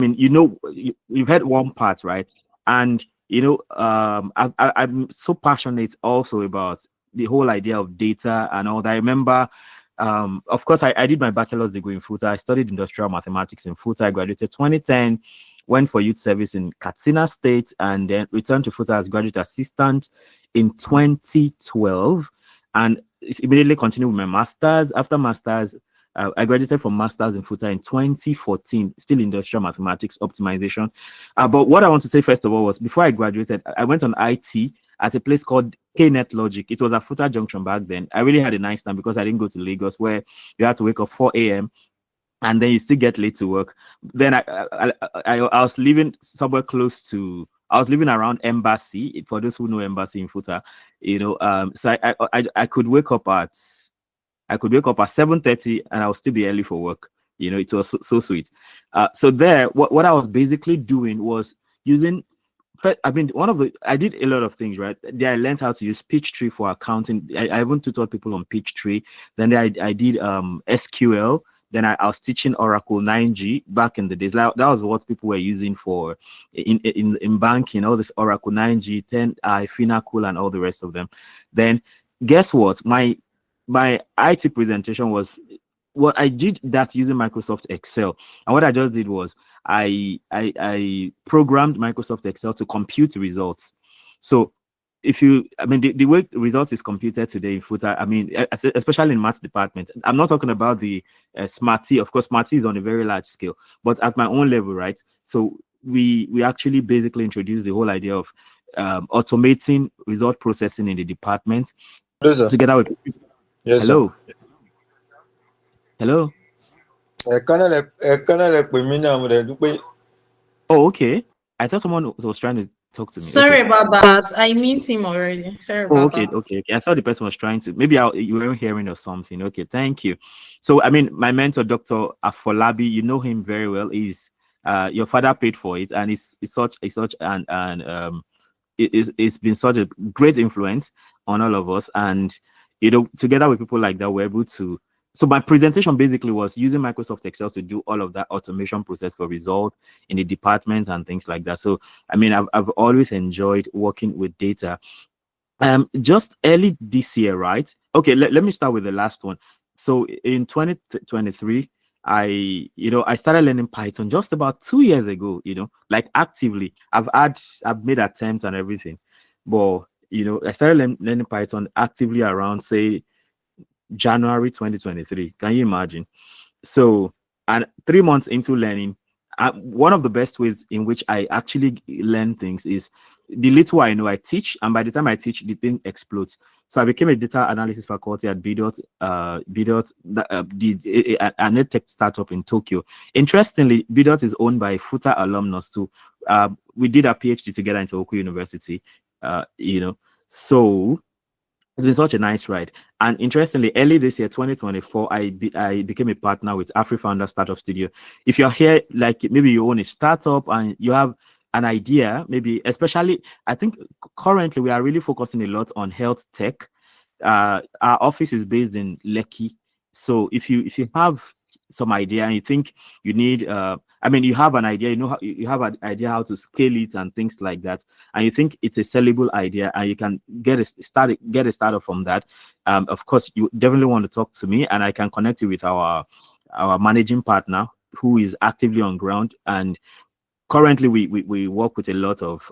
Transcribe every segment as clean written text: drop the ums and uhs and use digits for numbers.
mean, you've heard one part, right? And I'm so passionate also about the whole idea of data and all that. I remember, of course, I did my bachelor's degree in FUTA. I studied industrial mathematics in FUTA. I graduated 2010, went for youth service in Katsina State, and then returned to FUTA as graduate assistant in 2012, and immediately continued with my master's. After master's, I graduated from master's in FUTA in 2014, still industrial mathematics optimization. But what I want to say first of all was, before I graduated, I went on IT at a place called KNet Logic. It was at FUTA Junction back then. I really had a nice time because I didn't go to Lagos, where you had to wake up 4 a.m. and then you still get late to work. Then I was living somewhere close to, I was living around Embassy. For those who know Embassy in FUTA, so I could wake up at 7:30 and I'll still be early for work. It was so sweet. So there, what I was basically doing was using, I did a lot of things, right? There I learned how to use Peachtree for accounting. I even tutored people on Peachtree. Then I did SQL. Then I was teaching Oracle 9G back in the days. That was what people were using for in banking, all this Oracle 9G, 10i, Finacle, and all the rest of them. Then guess what? My IT presentation was, well, I did that using Microsoft Excel. And what I just did was I programmed Microsoft Excel to compute results. So the way results is computed today in FUTA, especially in maths department, I'm not talking about the Smarty. Of course, Smarty is on a very large scale, but at my own level, right? So we actually basically introduced the whole idea of automating result processing in the department. Together with yes, hello. Sir. Hello. Oh, okay. I thought someone was trying to talk to me. Sorry Okay. about that. I meet him already. Sorry about okay, that. okay. I thought the person was trying to. Maybe you weren't hearing or something. Okay, thank you. So, my mentor, Dr. Afolabi, you know him very well. Your father paid for it, and it's such it's been such a great influence on all of us. And together with people like that, we're able to. So my presentation basically was using Microsoft Excel to do all of that automation process for results in the department and things like that. So I've always enjoyed working with data. Just early this year, right? Okay, let me start with the last one. So in 2023, I started learning Python just about 2 years ago, like actively. I've made attempts and everything, but I started learning Python actively around, say, January 2023. Can you imagine? So, and 3 months into learning, one of the best ways in which I actually learn things is the little I know I teach, and by the time I teach, the thing explodes. So I became a data analysis faculty at B.Dot, an edtech startup in Tokyo. Interestingly, B.Dot is owned by FUTA alumnus too. We did a Ph.D. together in Tohoku University. So it's been such a nice ride. And interestingly, early this year, 2024, I became a partner with AfriFounder Startup Studio. If you're here, like maybe you own a startup and you have an idea, maybe especially, I think currently we are really focusing a lot on health tech. Our office is based in Lekki. So if you have some idea and you think you need, you have an idea, you have an idea how to scale it and things like that, and you think it's a sellable idea and you can get a startup from that, of course, you definitely want to talk to me, and I can connect you with our managing partner who is actively on ground. And currently we work with a lot of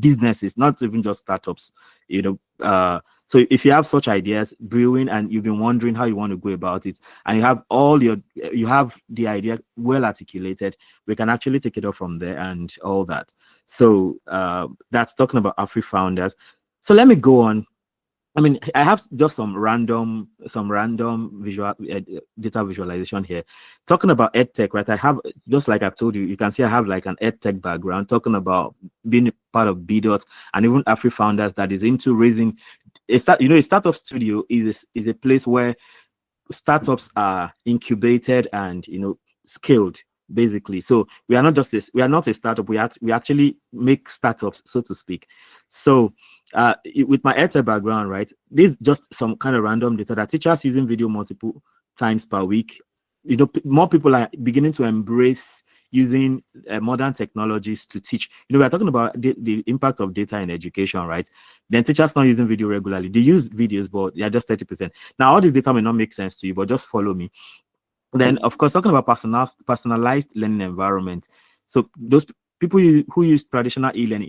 businesses, not even just startups, so if you have such ideas brewing and you've been wondering how you want to go about it, and you have the idea well articulated, we can actually take it up from there and all that. So that's talking about AfriFounders. So let me go on. I have just some random visual data visualization here. Talking about EdTech, right? I have, just like I've told you, you can see I have like an EdTech background, talking about being a part of B.Dot and even AfriFounders that is into raising a startup studio is a place where startups are incubated and scaled, basically. So we are not a startup. We actually make startups, so to speak. So with my EdTech background, right, this is just some kind of random data that teachers using video multiple times per week more people are beginning to embrace using modern technologies to teach. We're talking about the impact of data in education, right? Then teachers not using video regularly. They use videos, but they're just 30%. Now, all this data may not make sense to you, but just follow me. Then, of course, talking about personalized learning environment. So those people who use traditional e-learning,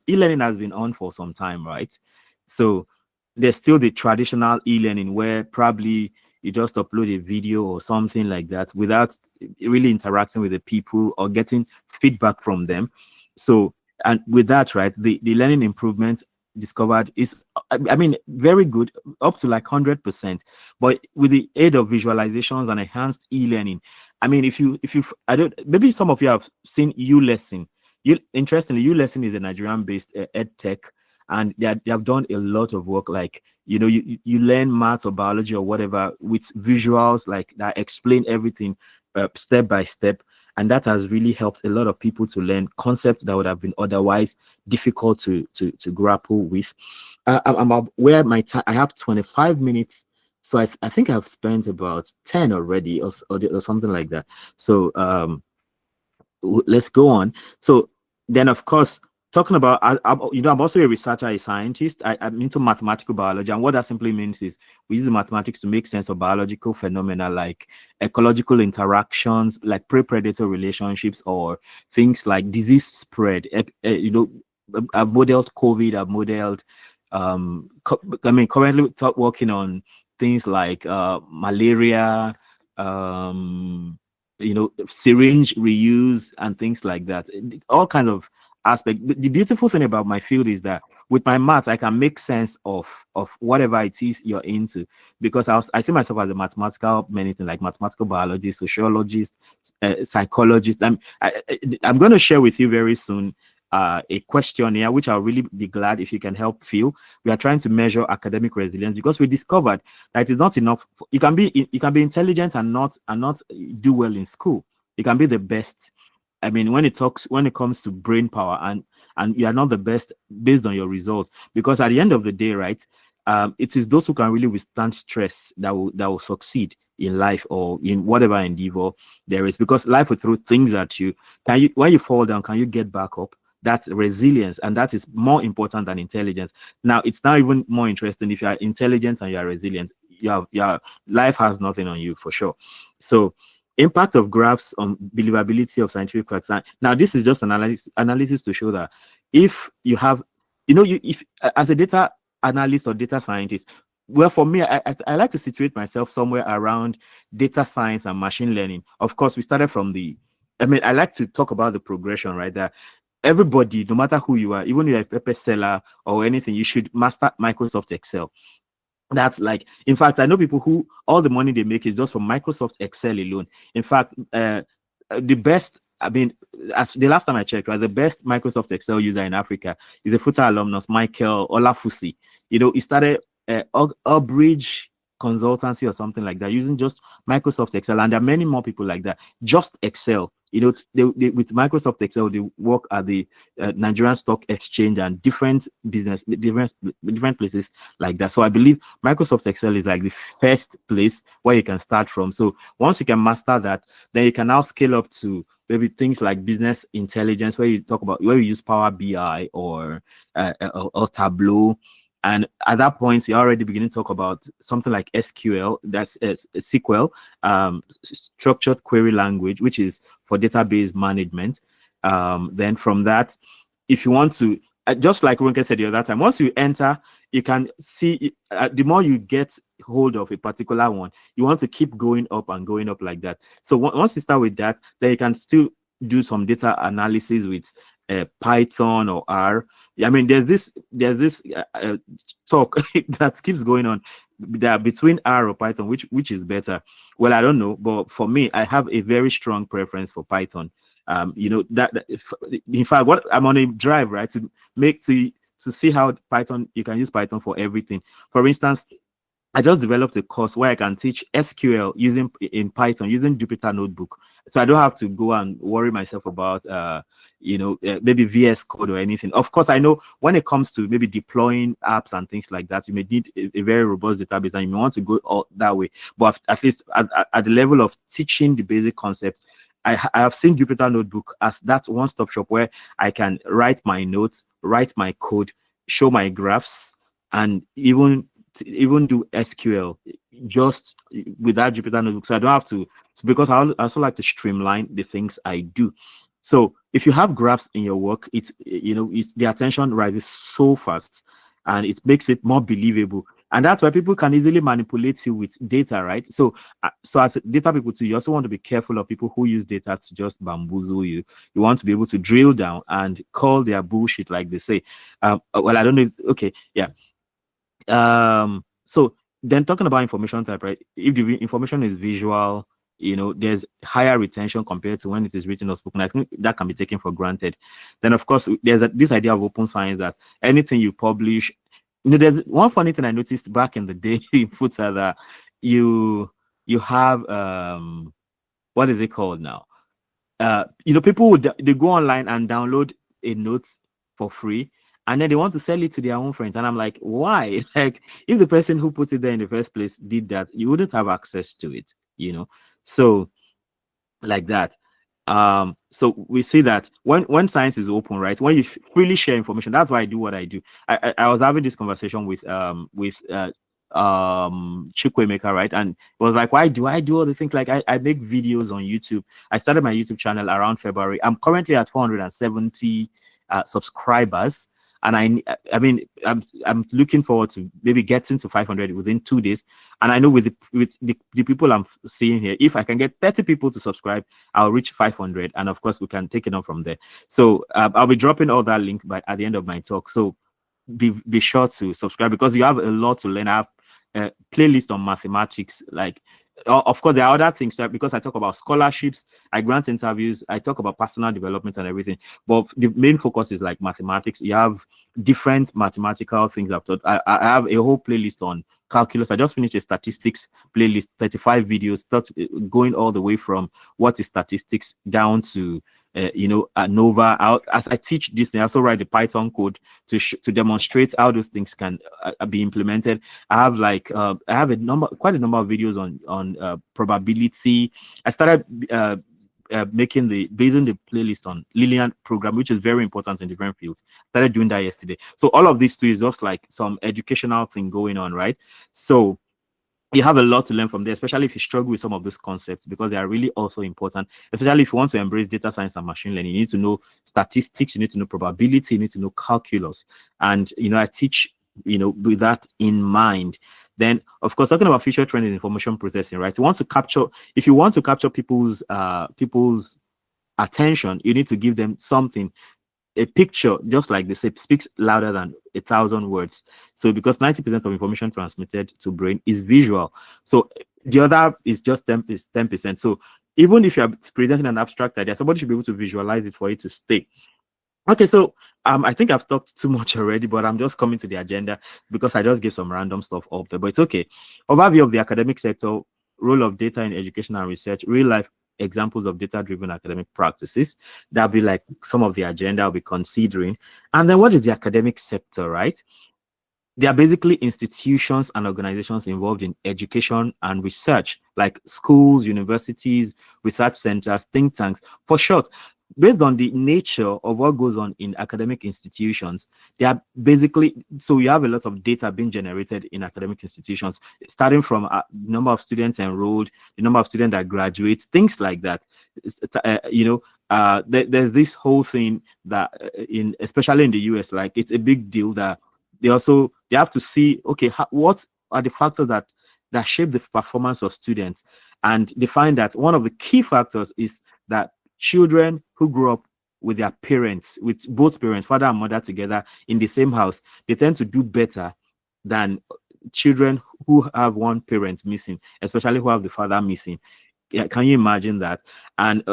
e-learning has been on for some time, right? So there's still the traditional e-learning where probably you just upload a video or something like that without really interacting with the people or getting feedback from them. So, and with that, right, the learning improvement discovered is, I mean, very good, up to like 100%. But with the aid of visualizations and enhanced e-learning, I mean, if you I don't, maybe some of you have seen ULesson. Interestingly, ULesson is a Nigerian-based ed tech, and they have done a lot of work. Like, you learn math or biology or whatever with visuals like that explain everything step by step, and that has really helped a lot of people to learn concepts that would have been otherwise difficult to grapple with. I'm aware my time. I have 25 minutes, so I think I've spent about 10 already, or something like that. So let's go on. So then, of course, talking about, I'm also a researcher, a scientist. I'm into mathematical biology, and what that simply means is we use mathematics to make sense of biological phenomena like ecological interactions, like prey-predator relationships, or things like disease spread. I've modeled COVID. I've modeled, currently working on things like malaria, syringe reuse and things like that, all kinds of aspects. The beautiful thing about my field is that with my maths I can make sense of whatever it is you're into, because I see myself as a mathematical many things, like mathematical biologist, sociologist, psychologist. I'm going to share with you very soon a questionnaire which I'll really be glad if you can help fill. We are trying to measure academic resilience because we discovered that it's not enough. You can be intelligent and not do well in school. You can be the best. I mean, when it comes to brain power, and you are not the best based on your results, because at the end of the day, right, it is those who can really withstand stress that will succeed in life or in whatever endeavor there is, because life will throw things at you. When you fall down, can you get back up? That's resilience, and that is more important than intelligence. Now, it's now even more interesting if you are intelligent and you are resilient. Your life has nothing on you for sure. So, impact of graphs on believability of scientific facts. Now, this is just analysis to show that if you have, if as a data analyst or data scientist, well, for me, I like to situate myself somewhere around data science and machine learning. Of course, we started from I like to talk about the progression, right? That everybody, no matter who you are, even if you're a paper seller or anything, you should master Microsoft Excel. That's like, in fact, I know people who all the money they make is just from Microsoft Excel alone. In fact, the best, I mean, as the last time I checked, right, the best Microsoft Excel user in Africa is a FUTA alumnus, Michael Olafusi. He started Urbridge Consultancy or something like that, using just Microsoft Excel, and there are many more people like that. Just Excel. They with Microsoft Excel, they work at the Nigerian Stock Exchange and different places like that. So I believe Microsoft Excel is like the first place where you can start from. So once you can master that, then you can now scale up to maybe things like business intelligence, where you use Power BI or Tableau. And at that point, you're already beginning to talk about something like SQL, that's SQL, structured query language, which is for database management. Then from that, if you want to, just like Ronke said the other time, once you enter, you can see the more you get hold of a particular one, you want to keep going up and going up like that. So once you start with that, then you can still do some data analysis with Python or R. I mean, there's this talk that keeps going on that between R or Python, which is better. Well, I don't know, but for me, I have a very strong preference for Python. That in fact, what I'm on a drive, right, to see how Python, you can use Python for everything. For instance, I just developed a course where I can teach SQL using in Python using Jupyter Notebook, so I don't have to go and worry myself about maybe VS Code or anything. Of course, I know when it comes to maybe deploying apps and things like that, you may need a very robust database, and you may want to go all that way. But at least at the level of teaching the basic concepts, I have seen Jupyter Notebook as that one-stop shop where I can write my notes, write my code, show my graphs, and even do SQL just with that Jupyter Notebook. So I don't have to, because I also like to streamline the things I do. So if you have graphs in your work, it's the attention rises so fast, and it makes it more believable. And that's why people can easily manipulate you with data, right? So as data people too, you also want to be careful of people who use data to just bamboozle you. You want to be able to drill down and call their bullshit, like they say. Well, I don't know. Okay, yeah. So then talking about information type, right? If the information is visual, there's higher retention compared to when it is written or spoken. I think that can be taken for granted. Then of course there's this idea of open science, that anything you publish, there's one funny thing I noticed back in the day in Futa, that you have what is it called now? People they go online and download a note for free, and then they want to sell it to their own friends. And I'm like, why? Like, if the person who put it there in the first place did that, you wouldn't have access to it, So like that. So we see that when science is open, right? When you freely share information, that's why I do what I do. I was having this conversation with Chukwemeka, right? And it was like, why do I do all the things? Like, I make videos on YouTube. I started my YouTube channel around February. I'm currently at 470 subscribers, and I'm looking forward to maybe getting to 500 within 2 days. And I know with the people I'm seeing here, if I can get 30 people to subscribe, I'll reach 500, and of course we can take it on from there. So I'll be dropping all that link at the end of my talk. So be sure to subscribe, because you have a lot to learn. I have a playlist on mathematics. Like, of course there are other things, because I talk about scholarships, I grant interviews, I talk about personal development and everything, but the main focus is like mathematics. You have different mathematical things I've taught. I have a whole playlist on calculus. I just finished a statistics playlist, 35 videos, going all the way from what is statistics down to ANOVA. As I teach this, I also write the Python code to demonstrate how those things can be implemented. I have quite a number of videos on probability. I started building the playlist on Lillian program, which is very important in different fields. Started doing that yesterday. So all of this too is just like some educational thing going on, right? So you have a lot to learn from there, especially if you struggle with some of these concepts, because they are really also important, especially if you want to embrace data science and machine learning. You need to know statistics, you need to know probability, you need to know calculus. And, I teach, with that in mind. Then, of course, talking about future trend in information processing, right? If you want to capture people's attention, you need to give them something. A picture, just like they say, speaks louder than 1,000 words. So because 90% of information transmitted to brain is visual, so the other is just 10%. So even if you're presenting an abstract idea, somebody should be able to visualize it for it to stay. Okay, so I think I've talked too much already, but I'm just coming to the agenda because I just gave some random stuff up there, but it's okay. Overview of the academic sector, role of data in education and research, real life examples of data-driven academic practices. That'll be like some of the agenda I'll be considering. And then what is the academic sector, right? They are basically institutions and organizations involved in education and research, like schools, universities, research centers, think tanks. For short, based on the nature of what goes on in academic institutions, they are basically, so you have a lot of data being generated in academic institutions, starting from the number of students enrolled, the number of students that graduate, things like that. There's this whole thing that especially in the US, like, it's a big deal that they have to see, okay, what are the factors that shape the performance of students. And they find that one of the key factors is that children who grow up with their parents, with both parents, father and mother together in the same house, they tend to do better than children who have one parent missing, especially who have the father missing. Yeah, can you imagine that? And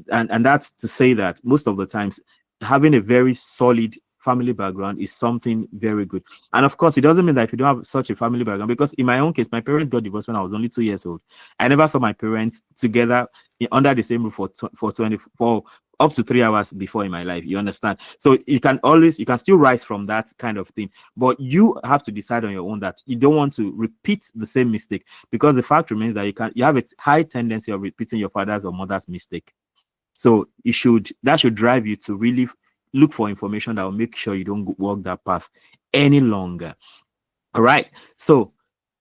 and that's to say that most of the times having a very solid family background is something very good. And of course, it doesn't mean that if you don't have such a family background, because in my own case, my parents got divorced when I was only 2 years old. I never saw my parents together under the same roof for 24 up to 3 hours before in my life. You understand? So you can still rise from that kind of thing, but you have to decide on your own that you don't want to repeat the same mistake, because the fact remains that you have a high tendency of repeating your father's or mother's mistake. So that should drive you to really look for information that will make sure you don't walk that path any longer. All right. So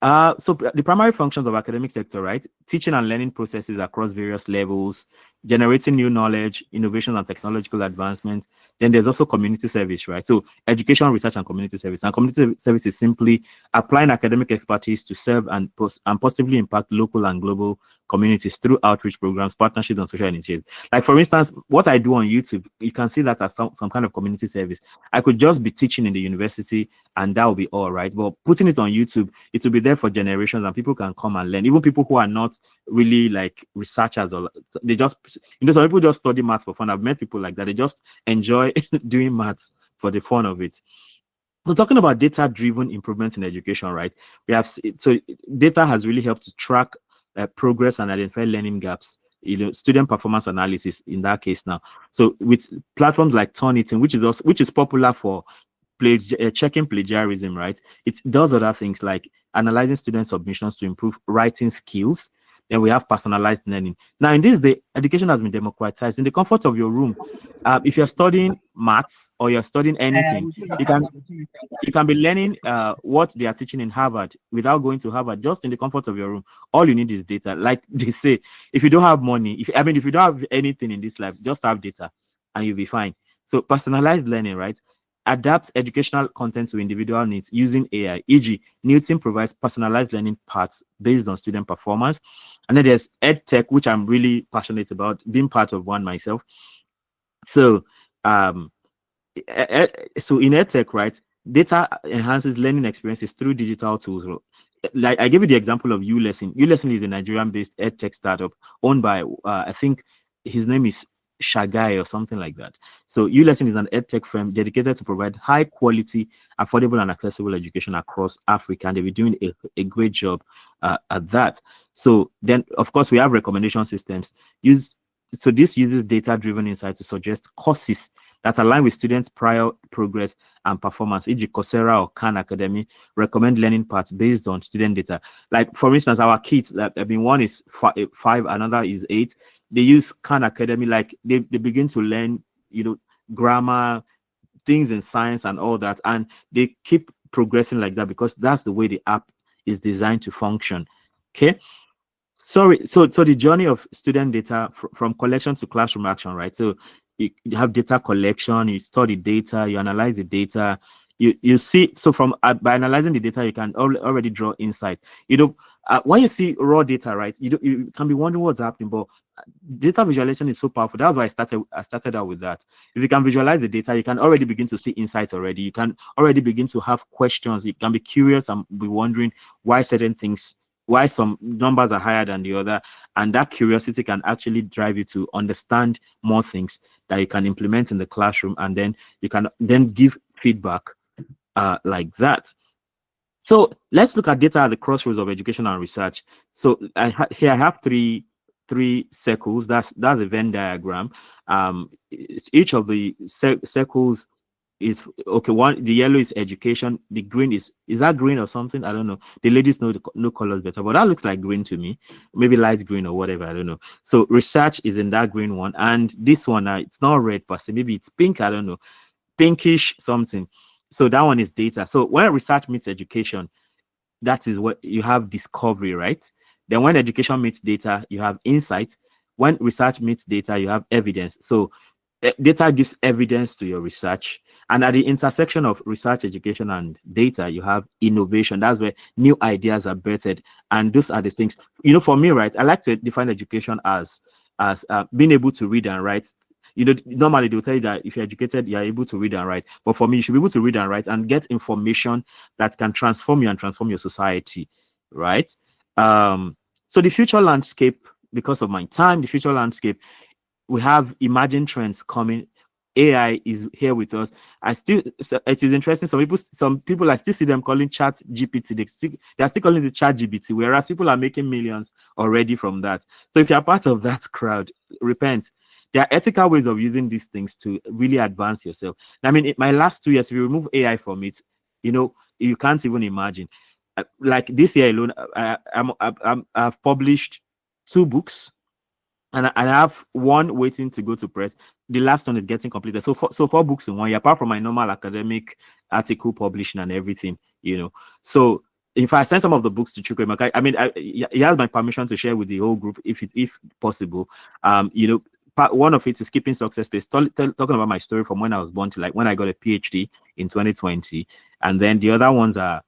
the primary functions of academic sector, right? Teaching and learning processes across various levels, generating new knowledge, innovation and technological advancement. Then there's also community service, right? So education, research, and community service. And community service is simply applying academic expertise to serve and positively impact local and global communities through outreach programs, partnerships, and social initiatives. Like, for instance, what I do on YouTube, you can see that as some kind of community service. I could just be teaching in the university and that will be all right. But putting it on YouTube, it will be there for generations and people can come and learn. Even people who are not really like researchers, or they just, some people just study maths for fun. I've met people like that. They just enjoy doing maths for the fun of it. So talking about data-driven improvements in education, right? So data has really helped to track progress and identify learning gaps. Student performance analysis in that case now. So with platforms like Turnitin, which is popular for checking plagiarism, right? It does other things like analyzing student submissions to improve writing skills. Then we have personalized learning. Now, in this day, education has been democratized in the comfort of your room. If you're studying maths or you're studying anything, you can be learning what they are teaching in Harvard without going to Harvard, just in the comfort of your room. All you need is data. Like they say, if you don't have money, if you don't have anything in this life, just have data and you'll be fine. So personalized learning, right? Adapts educational content to individual needs using AI. E.g., Newton provides personalized learning paths based on student performance. And then there's EdTech, which I'm really passionate about, being part of one myself. So, so in EdTech, right, data enhances learning experiences through digital tools. Like I gave you the example of ULesson. ULesson is a Nigerian-based EdTech startup owned by, I think his name is Shagai or something like that. So ULesson is an edtech firm dedicated to provide high quality, affordable, and accessible education across Africa, and they've been doing a great job at that. So then, of course, we have recommendation systems. So this uses data-driven insight to suggest courses that align with students' prior progress and performance, e.g. Coursera or Khan Academy recommend learning paths based on student data. Like, for instance, our kids, one is 5, another is 8. They use Khan Academy, like they begin to learn, grammar, things in science and all that, and they keep progressing like that because that's the way the app is designed to function. Okay. So the journey of student data from collection to classroom action, right? So you have data collection, you study data, you analyze the data, you see. So by analyzing the data, you can already draw insight. When you see raw data, right, you can be wondering what's happening, but data visualization is so powerful. That's why I started out with that. If you can visualize the data, you can already begin to see insights already. You can already begin to have questions. You can be curious and be wondering why some numbers are higher than the other, and that curiosity can actually drive you to understand more things that you can implement in the classroom, and then you can then give feedback like that. So let's look at data at the crossroads of education and research. So here I have three circles. That's a Venn diagram. Each of the circles is okay. The yellow is education. The green is that green or something? I don't know. The ladies know colors better, but that looks like green to me. Maybe light green or whatever. I don't know. So research is in that green one, and this one it's not red per se. Maybe it's pink. I don't know, pinkish something. So that one is data. So when research meets education, that is what you have: discovery, right? Then when education meets data, you have insight. When research meets data, you have evidence. So data gives evidence to your research, and at the intersection of research, education, and data, you have innovation. That's where new ideas are birthed, and those are the things. For me, right, I like to define education as being able to read and write. Normally they'll tell you that if you're educated, you're able to read and write. But for me, you should be able to read and write and get information that can transform you and transform your society, right? So the future landscape, because of my time, the future landscape, we have emerging trends coming. AI is here with us. It is interesting. Some people, I still see them calling Chat GPT. They are still calling it Chat GPT, whereas people are making millions already from that. So if you're part of that crowd, repent. There are ethical ways of using these things to really advance yourself. I mean, my last 2 years, if you remove AI from it, you can't even imagine. Like this year alone, I've published 2 books, and I have one waiting to go to press. The last one is getting completed. So 4 books in 1 year, apart from my normal academic article publishing and everything. So if I send some of the books to Chukwemeka, I mean, he has my permission to share with the whole group if possible. One of it is Keeping Success Space, talking about my story from when I was born to like when I got a PhD in 2020. And then the other ones are,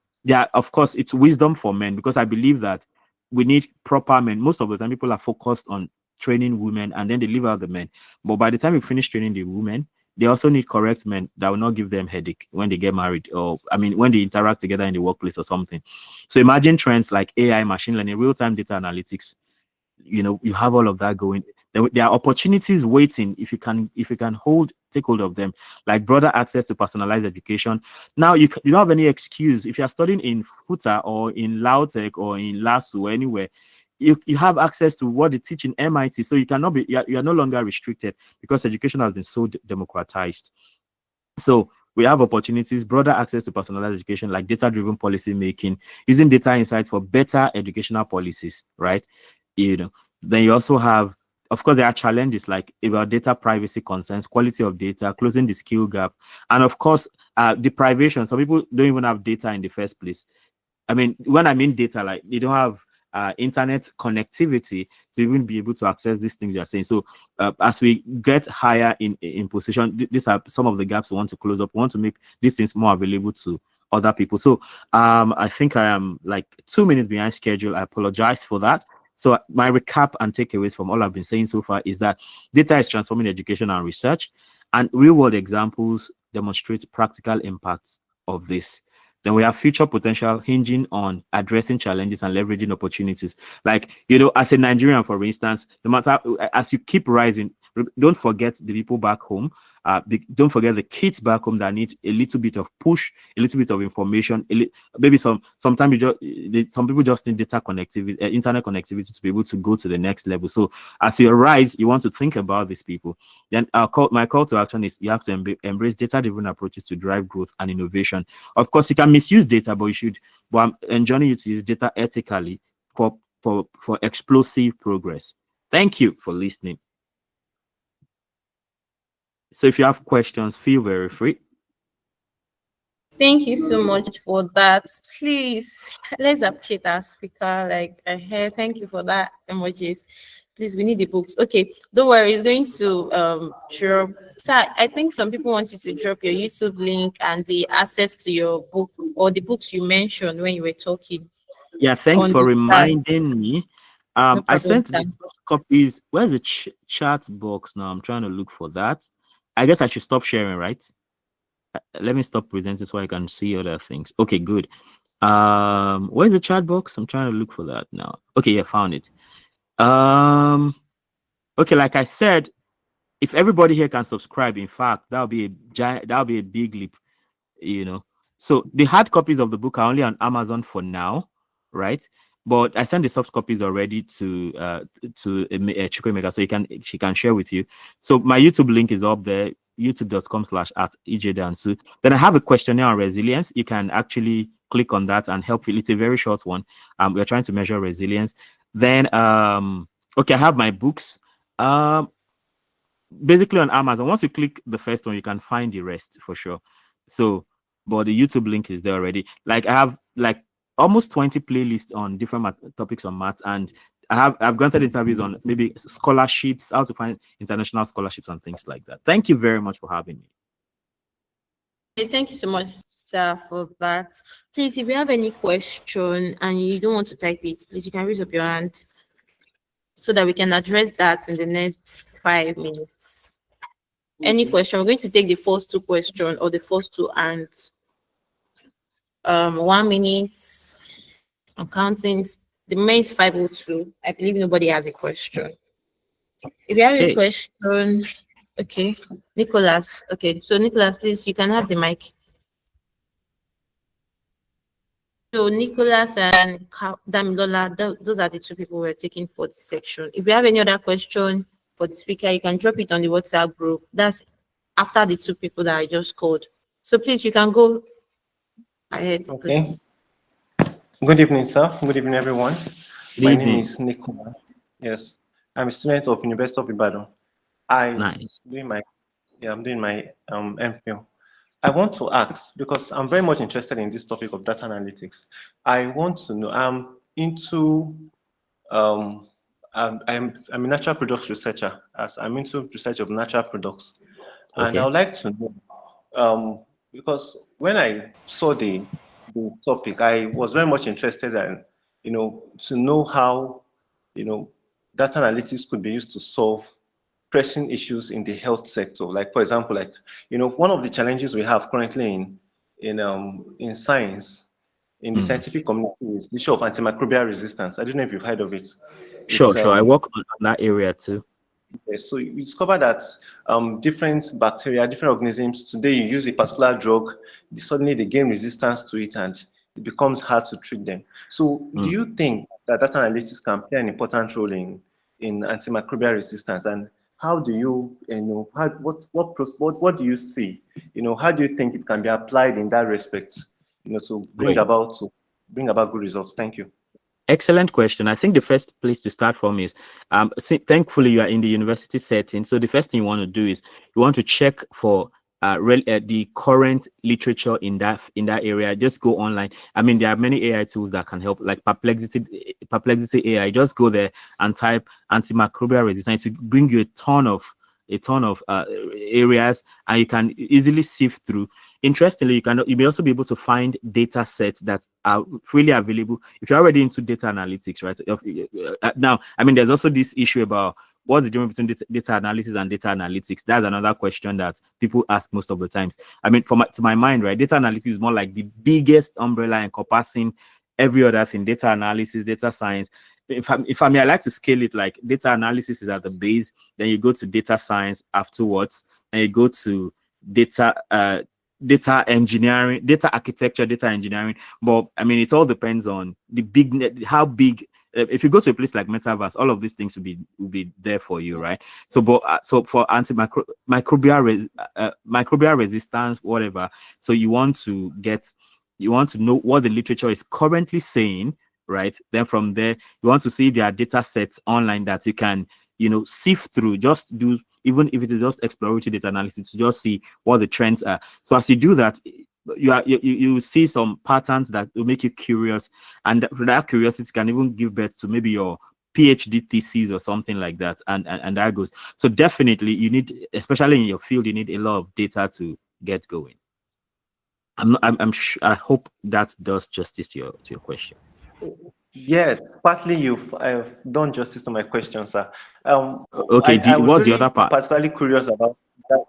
of course, it's Wisdom for Men, because I believe that we need proper men. Most of the time, people are focused on training women and then they leave out the men. But by the time you finish training the women, they also need correct men that will not give them headache when they get married, or when they interact together in the workplace or something. So imagine trends like AI, machine learning, real-time data analytics. You have all of that going. There are opportunities waiting if you can take hold of them, like broader access to personalized education. Now you don't have any excuse if you're studying in FUTA or in Lautech or in LASU or anywhere. You have access to what they teach in MIT, so you cannot be you are no longer restricted because education has been so democratized. So we have opportunities, broader access to personalized education, like data-driven policy making, using data insights for better educational policies, right? Then you also have, of course, there are challenges like about data privacy concerns, quality of data, closing the skill gap, and of course, deprivation. Some people don't even have data in the first place. I mean, when I mean data, like they don't have internet connectivity to even be able to access these things you're saying. So as we get higher in position, these are some of the gaps we want to close up. We want to make these things more available to other people. So I think I am like 2 minutes behind schedule. I apologize for that. So my recap and takeaways from all I've been saying so far is that data is transforming education and research, and real-world examples demonstrate practical impacts of this. Then we have future potential hinging on addressing challenges and leveraging opportunities. Like, as a Nigerian, for instance, no matter as you keep rising, don't forget the people back home. Don't forget the kids back home that need a little bit of push, a little bit of information. Maybe sometimes some people just need data connectivity, internet connectivity to be able to go to the next level. So as you rise, you want to think about these people. Then my call to action is you have to embrace data-driven approaches to drive growth and innovation. Of course, you can misuse data, but you should. But I'm enjoining you to use data ethically for explosive progress. Thank you for listening. So if you have questions, feel very free. Thank you so much for that. Please, let's appreciate our speaker. Like I heard, thank you for that emojis. Please, we need the books. Okay, don't worry, it's going to drop. So I think some people want you to drop your YouTube link and the access to your book or the books you mentioned when you were talking. Yeah, thanks for reminding me. No I problem, sent the soft copies. Where's the chat box now? I'm trying to look for that. I guess I should stop sharing, right? Let me stop presenting so I can see other things. Okay, good. Where's the chat box? I'm trying to look for that now. Okay, yeah, found it. Okay, like I said, if everybody here can subscribe, in fact, that'll be a big leap, So the hard copies of the book are only on Amazon for now, right? But I sent the soft copies already to Chukwemeka, so she can share with you. So my YouTube link is up there, youtube.com/@EJDansu. Then I have a questionnaire on resilience. You can actually click on that and help fill. It's a very short one. We're trying to measure resilience. Then okay, I have my books. Basically on Amazon. Once you click the first one, you can find the rest for sure. So, but the YouTube link is there already. Like I have like almost 20 playlists on different topics on math, and I've granted interviews on maybe scholarships, how to find international scholarships and things like that. Thank you very much for having me. Thank you so much, Star, for that. Please, if you have any question and you don't want to type it, please you can raise up your hand so that we can address that in the next 5 minutes. Any question? We're going to take the first 2 questions or the first 2 hands. 1 minute. I'm counting. The main is 5:02. I believe nobody has a question. If you have a question, Okay, Nicholas. Okay, so Nicholas, please, you can have the mic. So Nicholas and Damilola, those are the two people we're taking for this section. If you have any other question for the speaker, you can drop it on the WhatsApp group. That's after the two people that I just called. So please, you can go ahead, Okay. please. Good evening, sir. Good evening, everyone. Good My name evening. is Nicola. Yes, I'm a student of University of Ibadan. I'm Nice. doing my I'm doing my MPhil. I want to ask because I'm very much interested in this topic of data analytics. I want to know. I'm into um, I'm a natural products researcher. As I'm into research of natural products, and I Okay. would like to know because when I saw the topic, I was very much interested in, to know how, you know, data analytics could be used to solve pressing issues in the health sector. Like, for example, like, one of the challenges we have currently in science, in the Mm. scientific community, is the issue of antimicrobial resistance. I don't know if you've heard of it. Sure, It's sure. I work on that area too. So you discover that different bacteria, different organisms, today you use a particular drug, suddenly they gain resistance to it and it becomes hard to treat them. So do Mm. you think that data analytics can play an important role in antimicrobial resistance? And how do you, how, what do you see? How do you think it can be applied in that respect, to Great. bring about good results? Thank you. Excellent question. I think the first place to start from is, thankfully you are in the university setting. So the first thing you want to do is you want to check for the current literature in that area. Just go online. I mean, there are many AI tools that can help, like Perplexity AI. Just go there and type antimicrobial resistance to bring you a ton of areas, and you can easily sift through. Interestingly, you may also be able to find data sets that are freely available if you're already into data analytics, right? Now, I mean, there's also this issue about what's the difference between data analysis and data analytics. That's another question that people ask most of the times. I mean, to my mind, right, data analytics is more like the biggest umbrella encompassing every other thing: data analysis, data science. If I may, I like to scale it like data analysis is at the base, then you go to data science afterwards, and you go to data engineering, data architecture, data engineering. But I mean, it all depends on how big. If you go to a place like Metaverse, all of these things will be there for you, right? So, so for microbial resistance, whatever. So you want to know what the literature is currently saying, right? Then from there, you want to see if there are data sets online that you can, sift through. Just do, even if it is just exploratory data analysis, to just see what the trends are. So as you do that, you see some patterns that will make you curious, and that curiosity can even give birth to maybe your PhD thesis or something like that, and that goes. So definitely, you need, especially in your field, you need a lot of data to get going. I hope that does justice to your question. Yes, partly I've done justice to my question, sir. Okay, I was what's the other really part? particularly curious about that.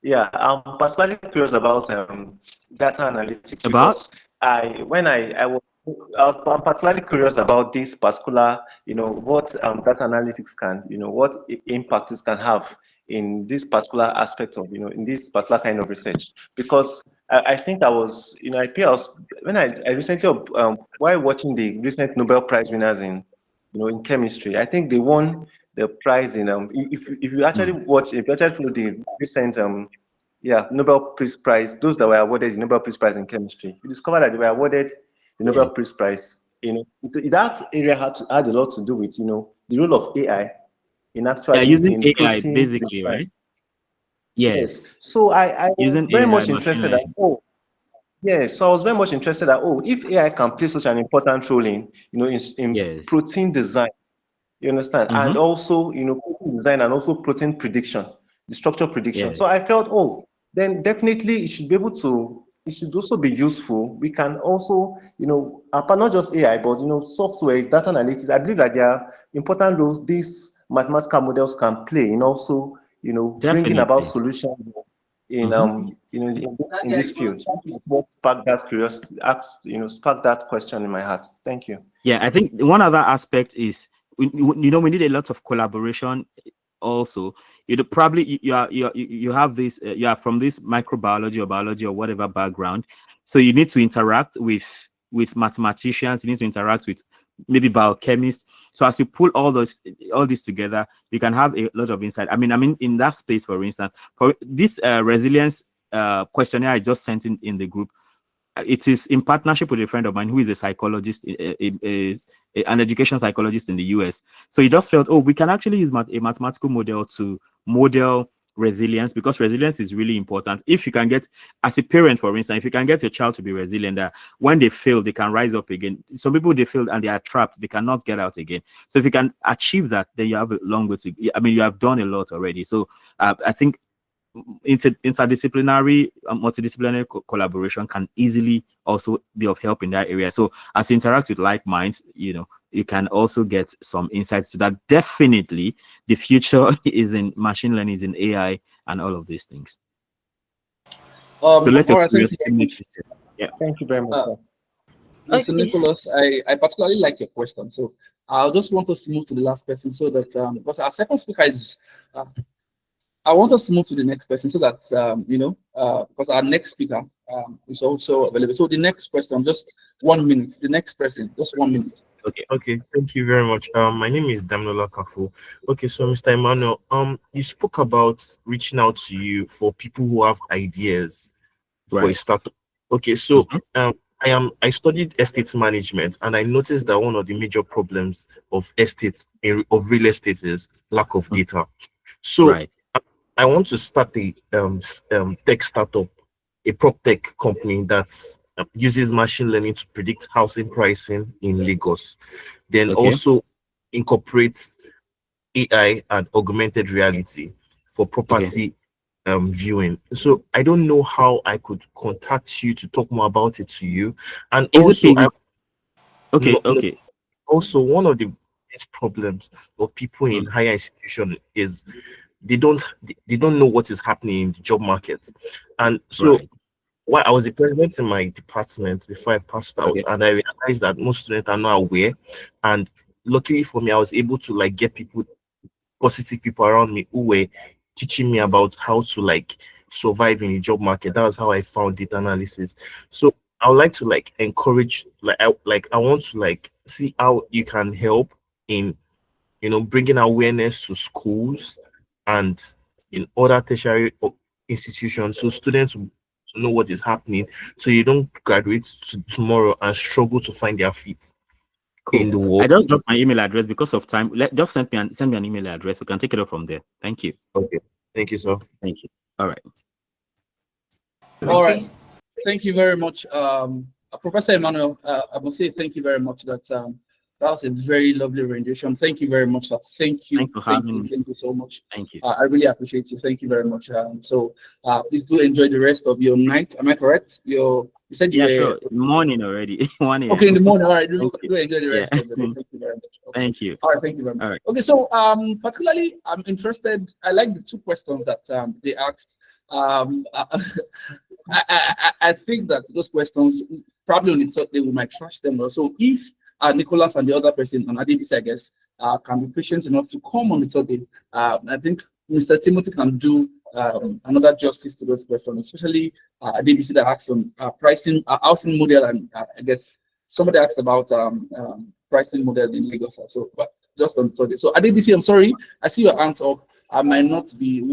Yeah, I'm particularly curious about data analytics About because I'm particularly curious about this particular, what data analytics can, what impact it can have in this particular aspect of, in this particular kind of research. Because I think I was, I feel I was, when I recently, while watching the recent Nobel Prize winners in chemistry, I think they won the prize in, if you actually watch, if you actually follow the recent, Nobel Peace Prize, those that were awarded the Nobel Peace Prize in chemistry, you discover that they were awarded the Nobel yes, Peace Prize. That area had a lot to do with, the role of AI in yeah, actually using AI inputting the basically, science. right? Yes. Yes, So I was using very AI, much machine interested that, learning. yes, so I was very much interested that, if AI can play such an important role in Yes. protein design, you understand, Mm-hmm. and also, protein design and also protein prediction, the structure prediction. Yes. So I felt, then definitely it should also be useful. We can also, apart not just AI, but software, data analytics. I believe that there are important roles these mathematical models can play in also, bringing about Definitely. solutions in Mm-hmm. in this field. What sparked that curiosity, sparked that question in my heart. Thank you. Yeah, I think one other aspect is we need a lot of collaboration also, you have this, you are from this microbiology or biology or whatever background, so you need to interact with mathematicians, you need to interact with maybe biochemists. So as you pull all this together, you can have a lot of insight. I mean, in that space, for instance, for this resilience questionnaire I just sent in the group, it is in partnership with a friend of mine who is a psychologist, an education psychologist in the US. So he just felt, oh, we can actually use a mathematical model to model resilience, because resilience is really important. If you can get, as a parent, for instance, if you can get your child to be resilient, that when they fail, they can rise up again. Some people, they fail and they are trapped, they cannot get out again. So if you can achieve that, then you have a long way to, I mean, you have done a lot already. So I think interdisciplinary, multidisciplinary collaboration can easily also be of help in that area. So as you interact with like minds, you can also get some insights to that. Definitely the future is in machine learning, is in AI and all of these things. So let's yeah. Thank you very much. Mr. Nicholas, I particularly like your question. So I just want us to move to the last person, so that because our second speaker is I want us to move to the next person, so that because our next speaker is also available. So the next question, just 1 minute. The next person, just 1 minute. Okay. Thank you very much. My name is Damilola Kafu. Okay, so Mr. Emmanuel, you spoke about reaching out to you for people who have ideas for a startup. Okay, so I studied estate management, and I noticed that one of the major problems of real estate is lack of data. So I want to start a tech startup, a prop tech company that uses machine learning to predict housing pricing in Lagos, then also incorporates AI and augmented reality for property viewing. So I don't know how I could contact you to talk more about it to you. And also, also one of the biggest problems of people in higher institution is they don't know what is happening in the job market. And so while I was the president in my department before I passed out, and I realized that most students are not aware. And luckily for me, I was able to get positive people around me who were teaching me about how to survive in the job market. That was how I found data analysis. So I would like to encourage, I want to see how you can help in bringing awareness to schools and in other tertiary institutions, so students know what is happening, so you don't graduate tomorrow and struggle to find their feet in the world. I just dropped my email address because of time. Just send me an email address. We can take it up from there. Thank you. Okay. Thank you, sir. Thank you. All right. All right. Thank you very much, Professor Emmanuel. I must say thank you very much. That was a very lovely rendition. Thank you very much, sir. Thank you. Thank you so much. Thank you. I really appreciate you. Thank you very much. So please do enjoy the rest of your night. Am I correct? You said you were... sure. Morning already. 1 a.m. Okay, in the morning. All right. Do enjoy the rest of the day. Thank you very much. Okay. Thank you. All right. Thank you very much. All right. Okay. So particularly, I'm interested. I like the two questions that they asked. I think that those questions probably on the third day we might trash them. So if Nicholas and the other person on ADBC, I guess, can be patient enough to come on the third day, I think Mr. Timothy can do another justice to those questions, especially ADBC that asked on pricing, housing model, and I guess somebody asked about pricing model in Lagos. So, but just on the third day. So ADBC, I'm sorry, I see your hands up. We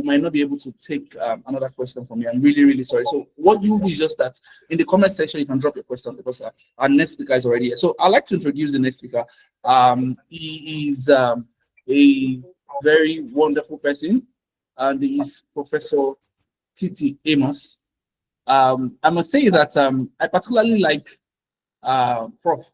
might not be able to take another question from you. I'm really, really sorry. So what you do is just that in the comment section, you can drop your question, because our next speaker is already here. So I'd like to introduce the next speaker. He is a very wonderful person, and he is Professor Titi Amos. I must say that I particularly like Prof.